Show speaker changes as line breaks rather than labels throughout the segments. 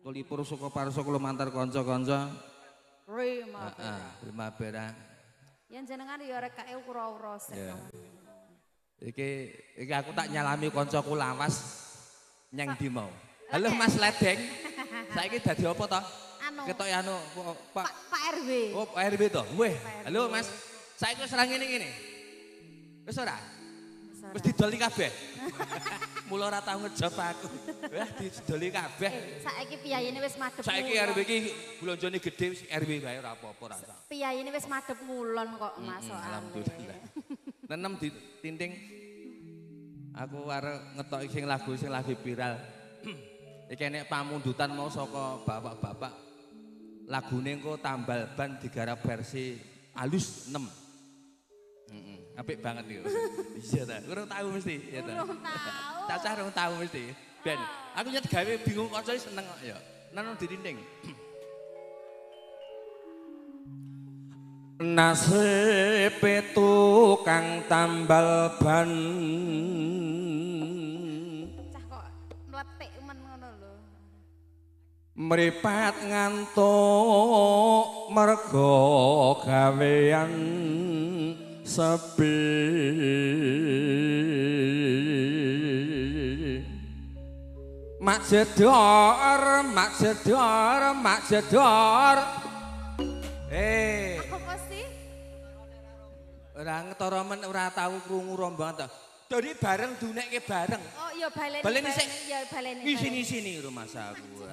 Kulipur suka parso kula mantar kanca-kanca.
Primavera.
Yen jenengan ya rek kae ura-ura sik.
Iki aku tak nyalami kancaku lawas nyang ndi mau. Halo Mas Ledeng. Saiki dadi apa to? Ketok anu Pak
RW.
Oh, Pak RW to. Weh, halo Mas. Saiki wis ra ngene-ngene. Wis ora? Wis didoli kabeh. Mula ora tau ngejop aku. Wah, didoli kabeh.
Saiki piyayine wis madhep.
Saiki RW iki blonjone gedhe wis RW wae ora apa-apa ora usah.
Piyayine wis madhep ngulon kok Mas.
Alhamdulillah. Nenem ditinting. Aku arep ngetoki sing lagi viral. Iki nek pamundutan mau saka bapak-bapak. Lagune engko tambal ban digarap versi alus 6. Apik banget iki. Iya ta. Urung tahu mesti ya ta.
Urung tahu.
Cacah urung tahu mesti. Ben, aku nyet gawe bingung kancane seneng kok ya. Nang ditinting. Nasib tukang tambal ban.
Cah kok mletik men ngono lho.
Mripat ngantuk merga gawean sepi. Mak jedor, mak jedor, mak jedor.
Aku pasti
ora ngetara men ora tau krungu rombongan to. Dadi bareng dunekke bareng.
Oh iya baleni.
Baleni sik.
Ya baleni.
Ngisi-sini rumah saku.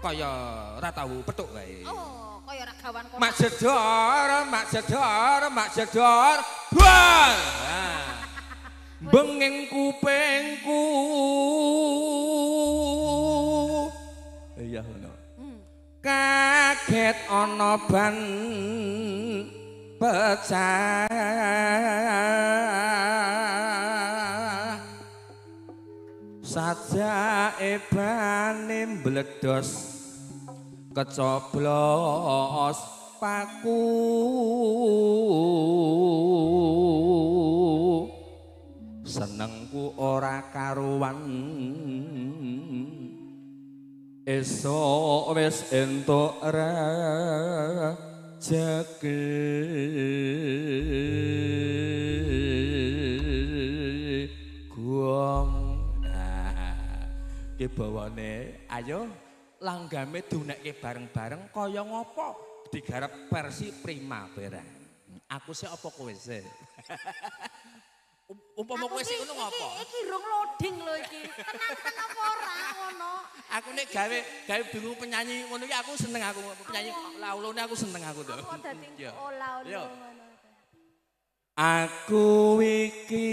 Kaya ora tau petuk wae.
Oh, kaya ora gawan kok.
Mak jedor, mak jedor, mak jedor. Bual. Benging kupingku. Iya ngono. Kaget ana ban pecah. Sajake bane mbledos kecoblos paku. Senengku ora karuan. Esok wis entuk rezeki. Gong. Ki bawane ayo langgame dunekke bareng-bareng kaya ngopo digarap versi Primavera. Aku sih apa kowe sih? Umpama kowe sik ngono ngopo?
Iki rung loading lho iki. Tenang apa ora ngono.
Aku nek gawe bingung penyanyi ngono iki aku seneng aku penyanyi laulune aku seneng aku to.
Apa dadi laul ngono.
Aku iki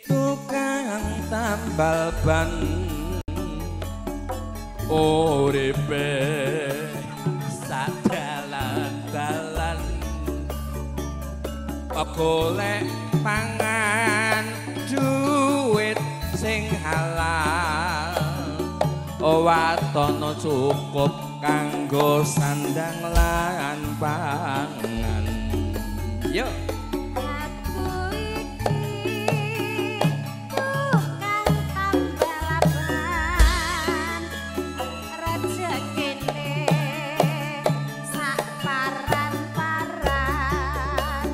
tukang tambal ban uripe sadalan-dalan golek pangan duit sing halal watono cukup kanggo sandang lan pangan. Yuk.
Aku iki tukang tambal ban rezekine sak paran-paran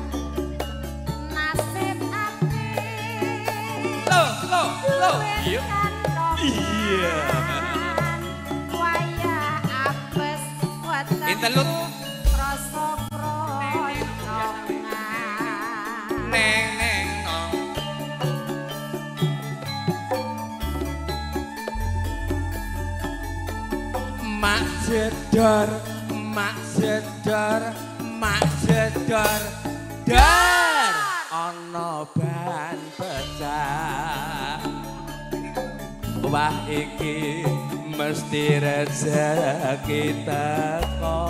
nasib ati.
Loh. Iya.
Wayah apes weteng.
Interlude.
Rasa
Neng nong. Mak jedor, mak jedor, mak jedor. Dar ana ban pecah. Wah iki mesti rezeki teko.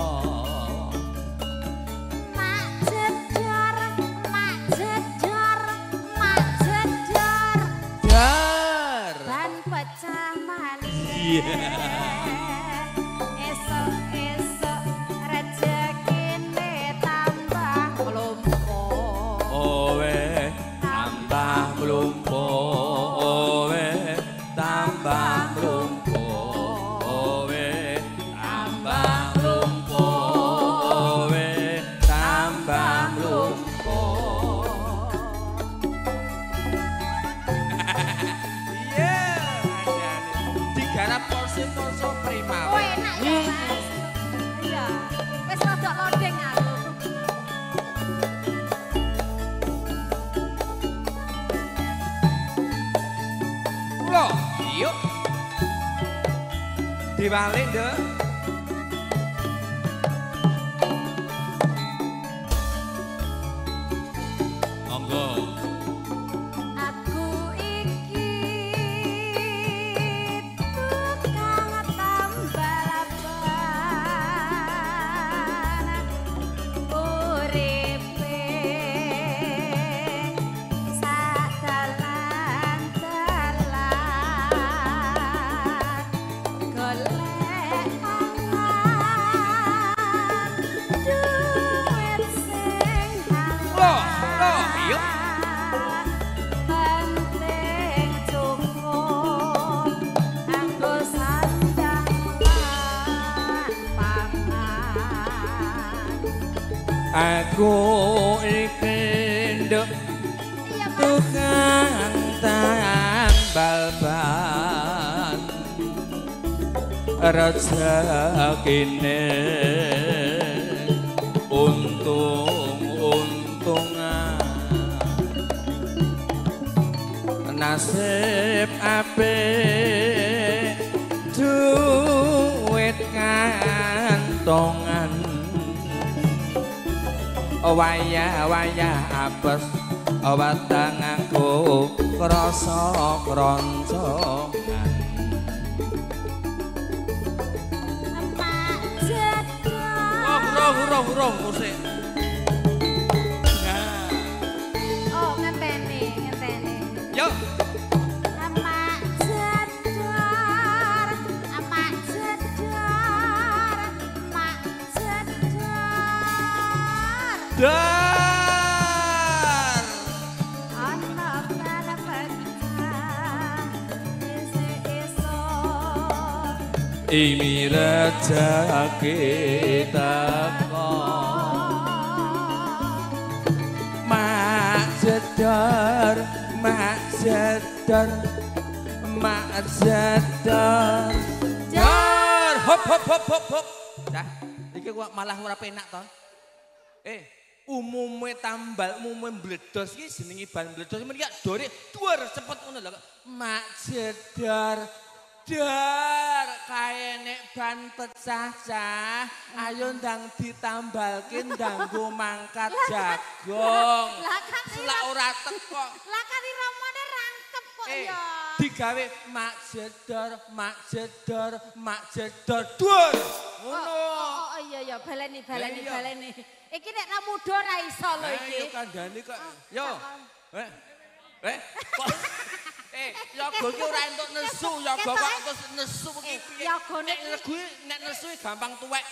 Esok-esok rezekine tambah mlumpuk.
Owe tambah mlumpuk. Owe tambah mlumpuk. sing masa primavera.
Oh enak ya Mas. Iya. Wis rada lodeng aku.
Loh, yuk. Diwalik, Nduk. Monggo.
Aku iki tukang tambal-ban uripe sadalan-dalan golek pangan duit sing
Loh, yuk.
penting cukup anggo sandang lan pangan.
Aku iki nduk
Iya Mas.
tukang tambal ban rezekine untung-untungan nasib apik duit kantongan wayah-wayah apes weteng aku krasa kroncongan
Emak jedor.
hurung musik nah
Oh ngenteni.
yuk
Emak jedor. Emak jedor. Emak jedor.
dar
Ana bala-bala esuk-esuk.
Imi rezeki teko mak jedor dar hop dah iki kok malah ora penak to umume tambal umume mbledos iki jenenge ban mbledos men iki dore duar cepet ngono lho mak jedor dar kae nek ban pecah-cah ayo ndang ditambalke ndanggo mangkat jagung
Lah kan
selak ora teko
Lah kan ramone rangkep kok ya.
digawe mak jedor duar ngono
Oh iya baleni. Iki nek ra muda ra iso lho iki.
ayo kandhani kok yo kok yoga ki ora entuk nesu, yoga kok terus nesu iki piye?
Yogane
Nek nesu gampang tuwek.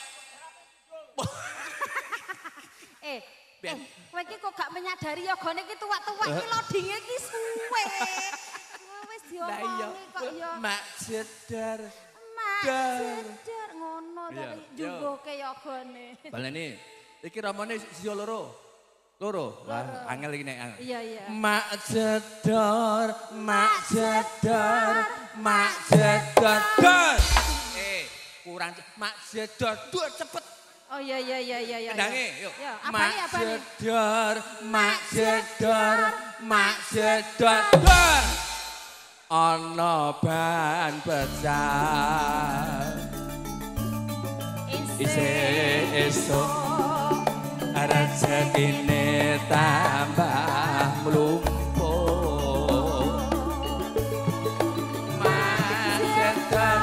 Kowe iki kok gak menyadari yogane iki tuwek-tuwek iki loadinge iki suwe. Wis diomongi kok ya.
Mak jedar.
Mak jedar ngono tapi njungguhke yogane.
Baleni. Iki ramane siji loro. Lah angel iki nek.
Iya.
Mak jedar. Kurang mak jedar dur cepet.
Oh iya.
Kendange, yuk.
Apane?
Mak jedar dur. Ana ban pecah. Isih esuk rezekine tambah mlumpuk. Mak jedar.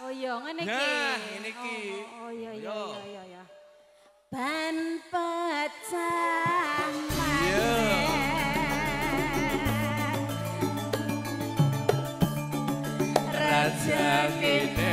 Oh iya ngene iki.
Nah, ngene iki.
Oh iya. Ban pecah.
Iya.
Rezekine